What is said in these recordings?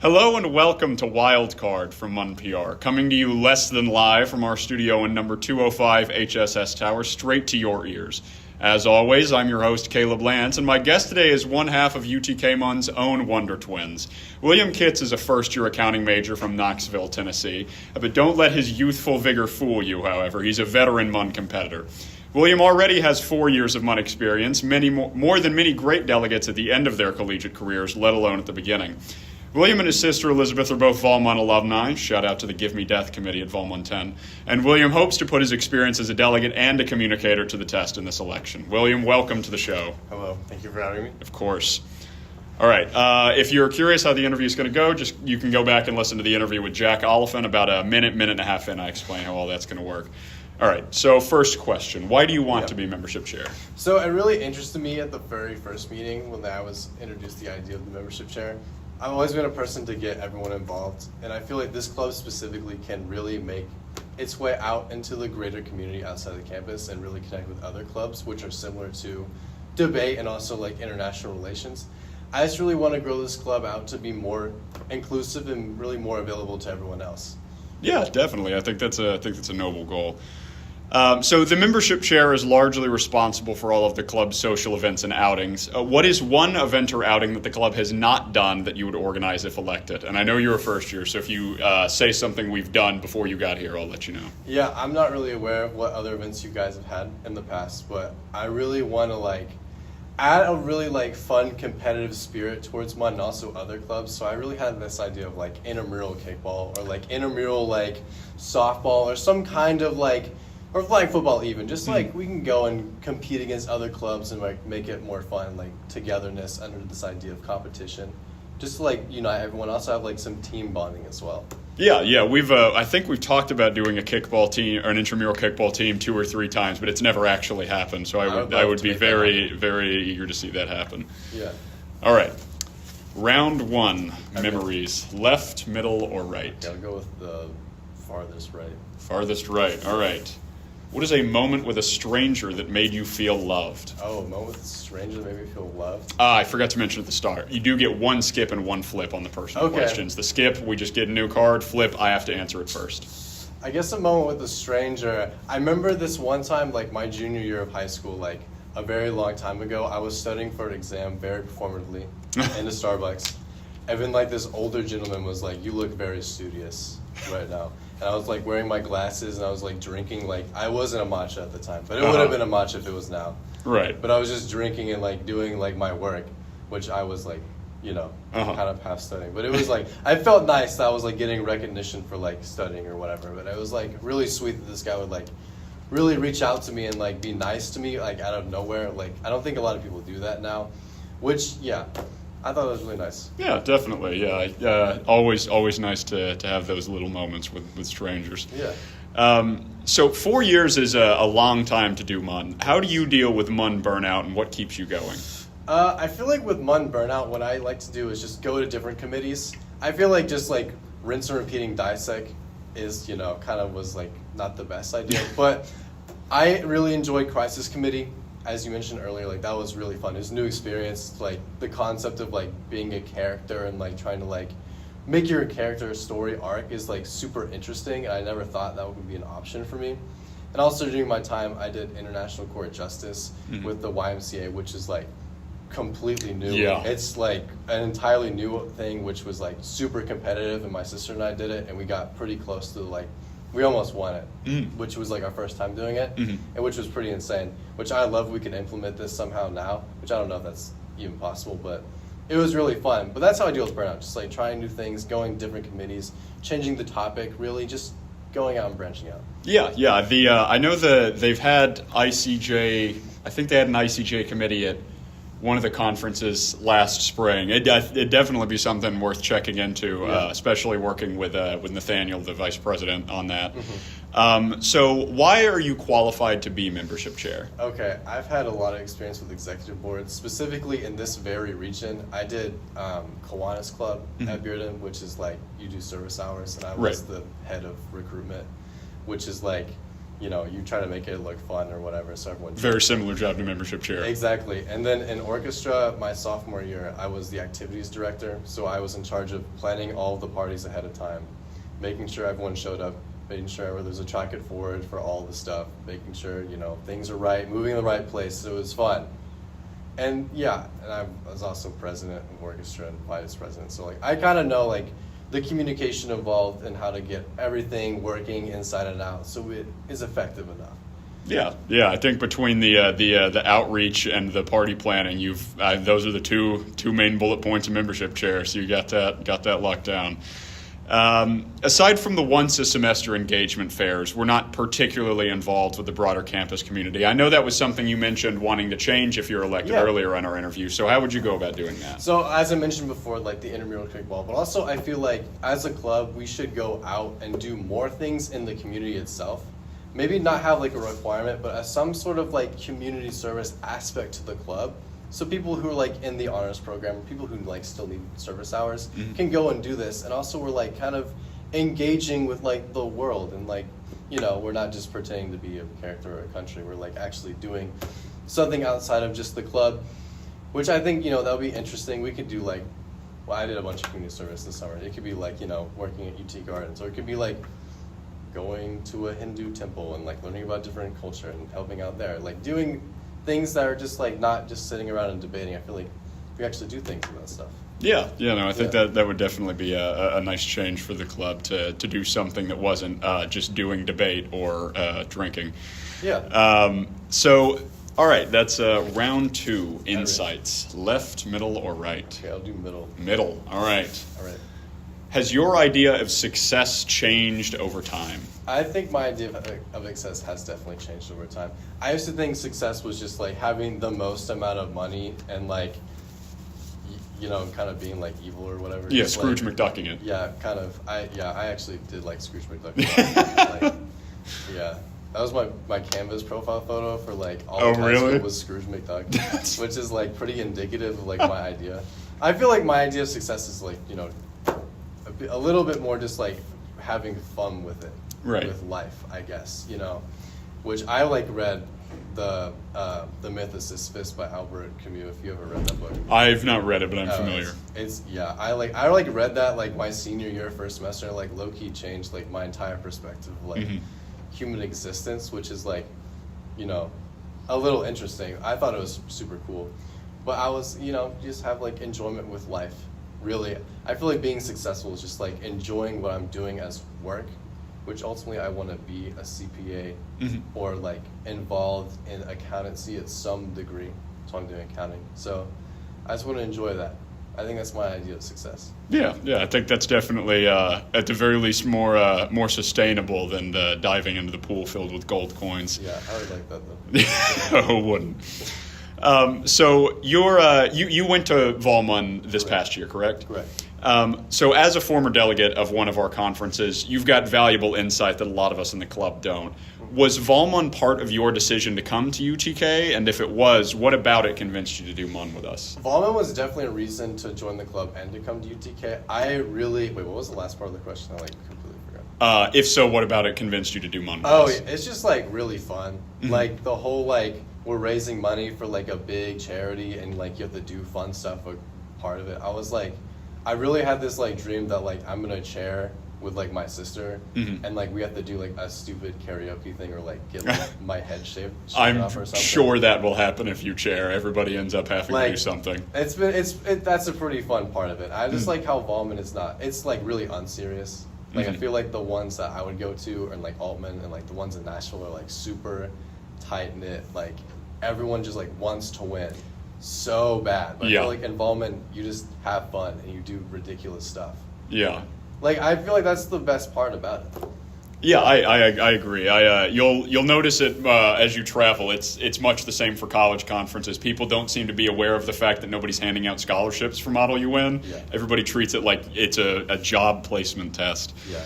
Hello and welcome to Wildcard from MUNPR, coming to you less than live from our studio in number 205 HSS Tower, straight to your ears. As always, I'm your host, Caleb Lance, and my guest today is one half of UTK-MUN's own Wonder Twins. William Kitts is a first-year accounting major from Knoxville, Tennessee, but don't let his youthful vigor fool you, however. He's a veteran MUN competitor. William already has 4 years of MUN experience, more than many great delegates at the end of their collegiate careers, let alone at the beginning. William and his sister Elizabeth are both Vol MUN alumni. Shout out to the Give Me Death Committee at Vol MUN 10. And William hopes to put his experience as a delegate and a communicator to the test in this election. William, welcome to the show. Hello. Thank you for having me. Of course. All right. If you're curious how the interview is going to go, you can go back and listen to the interview with Jack Oliphant. About a minute and a half in, I explain how all that's going to work. All right. So first question, why do you want to be membership chair? So it really interested me at the very first meeting when I was introduced to the idea of the membership chair. I've always been a person to get everyone involved, and I feel like this club specifically can really make its way out into the greater community outside the campus and really connect with other clubs, which are similar to debate and also like international relations. I just really want to grow this club out to be more inclusive and really more available to everyone else. Yeah, definitely. I think that's a noble goal. So the membership chair is largely responsible for all of the club's social events and outings. What is one event or outing that the club has not done that you would organize if elected? And I know you're a first year, so if you say something we've done before you got here, I'll let you know. Yeah, I'm not really aware of what other events you guys have had in the past, but I really want to add a really fun competitive spirit towards MUN and also other clubs. So I really had this idea of intramural kickball or intramural softball or some kind of or flag football even, just we can go and compete against other clubs and make it more fun, togetherness under this idea of competition, just to unite everyone. Also have some team bonding as well. Yeah, we've I think we've talked about doing a kickball team or an intramural kickball team 2 or 3 times, but it's never actually happened. So I would be very eager to see that happen. Yeah. All right, round 1, memories, left, middle, or right? Gotta go with the farthest right. Farthest right. All right. What is a moment with a stranger that made you feel loved? Oh, a moment with a stranger that made me feel loved? I forgot to mention at the start. You do get 1 skip and 1 flip on the personal questions. The skip, we just get a new card. Flip, I have to answer it first. I guess a moment with a stranger. I remember this one time, my junior year of high school, a very long time ago. I was studying for an exam very performatively in a Starbucks. And then this older gentleman was you look very studious right now. And I was wearing my glasses and I was drinking I wasn't a matcha at the time, but it would have been a matcha if it was now. Right. But I was just drinking and doing my work, which I was kind of half studying. But it was I felt nice that I was getting recognition for studying or whatever. But it was really sweet that this guy would really reach out to me and be nice to me out of nowhere. I don't think a lot of people do that now, which I thought it was really nice. Yeah, definitely. Yeah, always nice to have those little moments with strangers. Yeah. So 4 years is a long time to do MUN. How do you deal with MUN burnout, and what keeps you going? I feel with MUN burnout, what I like to do is just go to different committees. I feel just rinse and repeating DISEC is kind of was not the best idea, but I really enjoyed crisis committee. As you mentioned earlier, that was really fun. It was a new experience. The concept of being a character and trying to make your character story arc is super interesting. And I never thought that would be an option for me. And also during my time, I did International Court Justice with the YMCA, which is completely new. Yeah. It's an entirely new thing, which was super competitive. And my sister and I did it, and we got pretty close to we almost won it, which was our first time doing it, and which was pretty insane, which I love. We could implement this somehow now, which I don't know if that's even possible, but it was really fun. But that's how I deal with burnout, just trying new things, going to different committees, changing the topic, really just going out and branching out. Yeah. I know they've had ICJ, I think they had an ICJ committee at one of the conferences last spring. It'd definitely be something worth checking into, especially working with Nathaniel, the vice president, on that. So why are you qualified to be membership chair? Okay, I've had a lot of experience with executive boards, specifically in this very region. I did Kiwanis Club at Bearden, which is you do service hours, and I was the head of recruitment, which is you try to make it look fun or whatever, so everyone. Very similar job to membership chair. Exactly. And then in orchestra, my sophomore year, I was the activities director, so I was in charge of planning all of the parties ahead of time, making sure everyone showed up, making sure there's a track it forward for all the stuff, making sure, things are right, moving in the right place, so it was fun. And and I was also president of orchestra and vice president, so I kind of know the communication involved and how to get everything working inside and out so it is effective enough. Yeah. I think between the outreach and the party planning, those are the two main bullet points of membership chair. So you got that locked down. Aside from the once a semester engagement fairs, we're not particularly involved with the broader campus community. I know that was something you mentioned wanting to change if you're elected earlier in our interview. So how would you go about doing that? So as I mentioned before, the intramural kickball, but also I feel like as a club, we should go out and do more things in the community itself. Maybe not have a requirement, but as some sort of community service aspect to the club. So people who are in the honors program, people who still need service hours, can go and do this. And also we're kind of engaging with the world and we're not just pretending to be a character or a country. We're actually doing something outside of just the club, which I think, that'll be interesting. We could do I did a bunch of community service this summer. It could be working at UT Gardens, or it could be going to a Hindu temple and learning about different culture and helping out there, doing things that are just not just sitting around and debating. I feel like we actually do things with that stuff. I think that would definitely be a nice change for the club to do something that wasn't just doing debate or drinking. So, all right, that's round 2, insights. Left, middle, or right? Okay, I'll do middle. Middle, all right. Has your idea of success changed over time? I think my idea of success has definitely changed over time. I used to think success was just having the most amount of money and kind of being evil or whatever. Yeah, just, Scrooge McDucking it. Yeah, kind of. I actually did Scrooge McDuck. That was my Canvas profile photo for all of high school was Scrooge McDuck, which is pretty indicative of my idea. I feel my idea of success is a little bit more just having fun with it, with life, I guess, which I read the Myth of Sisyphus by Albert Camus. If you ever read that book, I've not read it, but I'm familiar. I read that my senior year, first semester, low key changed my entire perspective of human existence, which is a little interesting. I thought it was super cool, but I was just have enjoyment with life. Really, I feel being successful is just enjoying what I'm doing as work, which ultimately I want to be a CPA or involved in accountancy at some degree. So I'm doing accounting. So I just want to enjoy that. I think that's my idea of success. Yeah, I think that's definitely at the very least more sustainable than diving into the pool filled with gold coins. Yeah, I would like that though. Who wouldn't? So you went to Volmun this past year, correct? Correct. So as a former delegate of one of our conferences, you've got valuable insight that a lot of us in the club don't. Was Volmun part of your decision to come to UTK? And if it was, what about it convinced you to do MUN with us? Volmun was definitely a reason to join the club and to come to UTK. What was the last part of the question? I completely forgot. If so, what about it convinced you to do MUN with us? It's just really fun. The whole we're raising money for a big charity and you have to do fun stuff a part of it. I was I really had this dream that I'm gonna chair with my sister and we have to do a stupid karaoke thing or get my head shaved I'm off or something. Sure that will happen if you chair. Everybody ends up having to do something. That's a pretty fun part of it. I just like how Volmun is not. It's really unserious. I feel the ones that I would go to are Altman, and the ones in Nashville are super tight knit. Everyone just wants to win so bad. But I feel in Volmun you just have fun and you do ridiculous stuff. Yeah. I feel that's the best part about it. Yeah, I agree. You'll notice it as you travel. It's much the same for college conferences. People don't seem to be aware of the fact that nobody's handing out scholarships for Model UN. Yeah. Everybody treats it like it's a job placement test. Yeah.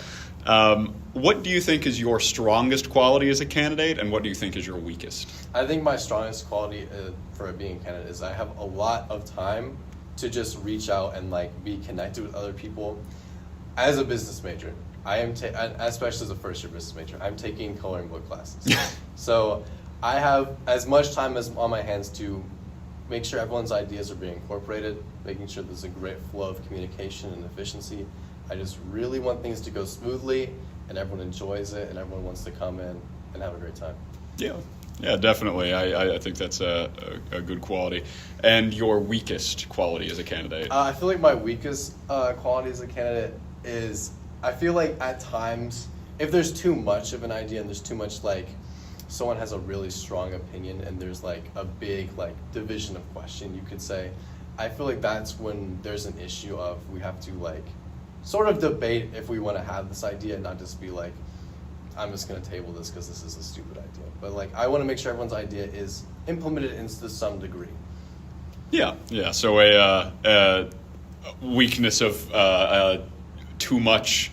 What do you think is your strongest quality as a candidate, and what do you think is your weakest? I think my strongest quality for being a candidate is I have a lot of time to just reach out and be connected with other people. As a business major, especially as a first year business major, I'm taking coloring book classes. So I have as much time as on my hands to make sure everyone's ideas are being incorporated, making sure there's a great flow of communication and efficiency. I just really want things to go smoothly and everyone enjoys it and everyone wants to come in and have a great time. Yeah, definitely. I think that's a good quality. And your weakest quality as a candidate? I feel like my weakest quality as a candidate is, I feel like at times, if there's too much of an idea and there's too much, like, someone has a really strong opinion and there's like a big like division of question, you could say, I feel like that's when there's an issue of we have to like sort of debate if we want to have this idea and not just be like, I'm just going to table this because this is a stupid idea. But like, I want to make sure everyone's idea is implemented into some degree. Yeah. So a weakness of too much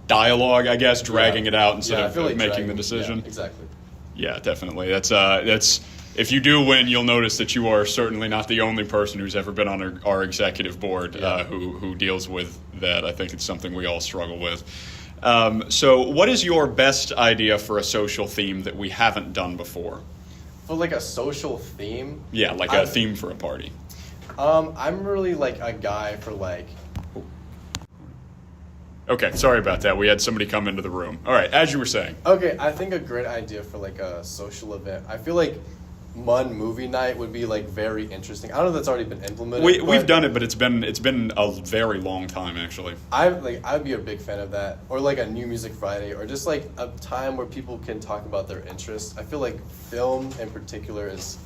dialogue, I guess, dragging it out instead of like making the decision. Yeah, exactly. Yeah, definitely. That's if you do win, you'll notice that you are certainly not the only person who's ever been on our executive board who deals with that. I think it's something we all struggle with. So what is your best idea for a social theme that we haven't done before? For like a social theme? Yeah, like a theme for a party. I'm really like a guy for like... Okay, sorry about that. We had somebody come into the room. All right, as you were saying. Okay, I think a great idea for like a social event. I feel like MUN movie night would be like very interesting. I don't know if that's already been implemented. We've done it, but it's been a very long time actually. I'd be a big fan of that, or like a New Music Friday, or just like a time where people can talk about their interests. I feel like film in particular is.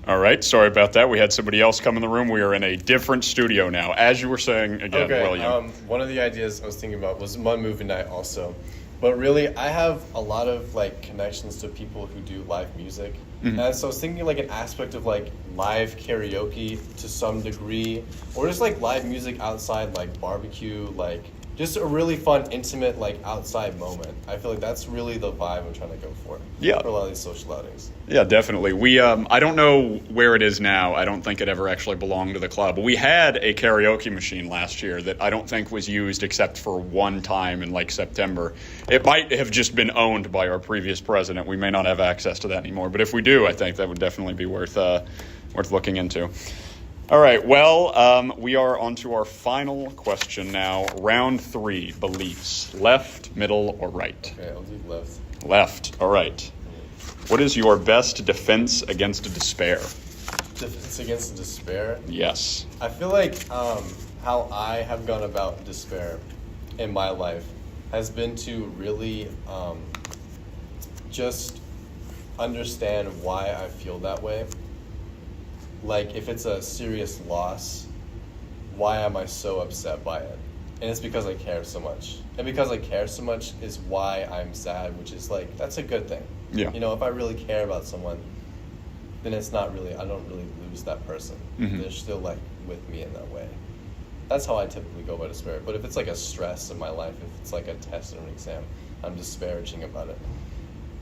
All right, sorry about that. We had somebody else come in the room. We are in a different studio now. As you were saying again, William. One of the ideas I was thinking about was MUN movie night also. But really, I have a lot of like connections to people who do live music. Mm-hmm. And so I was thinking like an aspect of like live karaoke to some degree, or just like live music outside, like barbecue, like just a really fun, intimate, like outside moment. I feel like that's really the vibe I'm trying to go for. Yeah. For a lot of these social outings. Yeah, definitely. We, I don't know where it is now. I don't think it ever actually belonged to the club. We had a karaoke machine last year that I don't think was used except for one time in like September. It might have just been owned by our previous president. We may not have access to that anymore. But if we do, I think that would definitely be worth looking into. All right, well, we are on to our final question now. Round 3, beliefs. Left, middle, or right? Okay, I'll do left. Left, all right. What is your best defense against despair? Defense against despair? Yes. I feel like how I have gone about despair in my life has been to really just understand why I feel that way. Like, if it's a serious loss, why am I so upset by it? And it's because I care so much. And because I care so much is why I'm sad, which is like, that's a good thing. Yeah. You know, if I really care about someone, then it's not really, I don't really lose that person. Mm-hmm. They're still like with me in that way. That's how I typically go about despair. But if it's like a stress in my life, if it's like a test or an exam, I'm disparaging about it.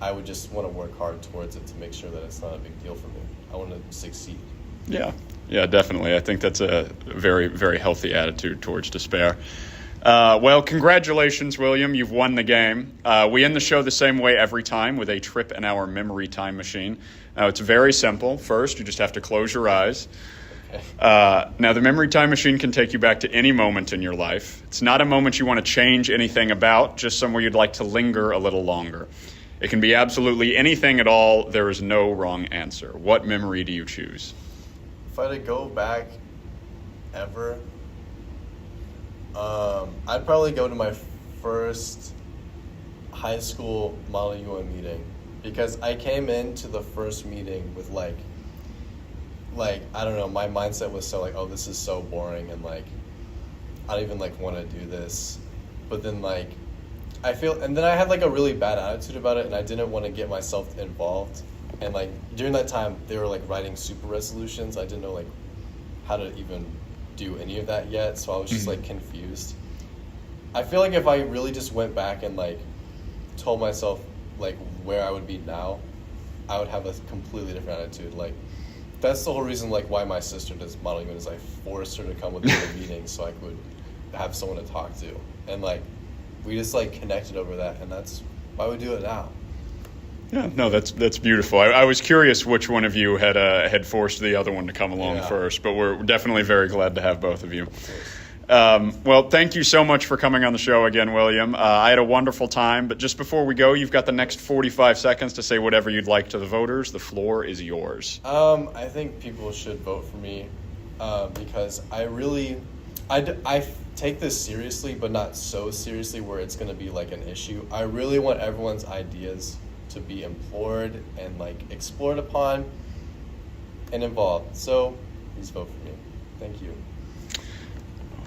I would just want to work hard towards it to make sure that it's not a big deal for me. I want to succeed. Yeah, definitely. I think that's a very, very healthy attitude towards despair. Well, congratulations, William. You've won the game. We end the show the same way every time with a trip in our memory time machine. It's very simple. First, you just have to close your eyes. Okay. Now, the memory time machine can take you back to any moment in your life. It's not a moment you want to change anything about, just somewhere you'd like to linger a little longer. It can be absolutely anything at all. There is no wrong answer. What memory do you choose? If I had to go back ever, I'd probably go to my first high school Model UN meeting, because I came into the first meeting with like I don't know, my mindset was so like, oh, this is so boring, and like I don't even like want to do this. But then like and then I had like a really bad attitude about it, and I didn't want to get myself involved. And like during that time, they were like writing super resolutions. I didn't know like how to even do any of that yet, so I was just like confused. I feel like if I really just went back and like told myself like where I would be now, I would have a completely different attitude. Like that's the whole reason like why my sister does modeling is I forced her to come with me to meetings so I could have someone to talk to. and like we just like connected over that, and that's why we do it now. Yeah, no, that's beautiful. I was curious which one of you had forced the other one to come along first, but we're definitely very glad to have both of you. Well, thank you so much for coming on the show again, William. I had a wonderful time, but just before we go, you've got the next 45 seconds to say whatever you'd like to the voters. The floor is yours. I think people should vote for me because I take this seriously, but not so seriously where it's going to be like an issue. I really want everyone's ideas to be implored and like explored upon and involved. So please vote for me. Thank you.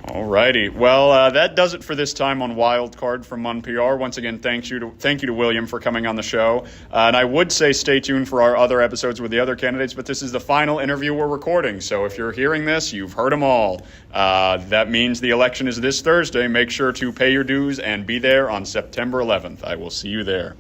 All righty. Well, that does it for this time on Wildcard from MUNPR. Once again, thank you to William for coming on the show. And I would say stay tuned for our other episodes with the other candidates, but this is the final interview we're recording. So if you're hearing this, you've heard them all. That means the election is this Thursday. Make sure to pay your dues and be there on September 11th. I will see you there.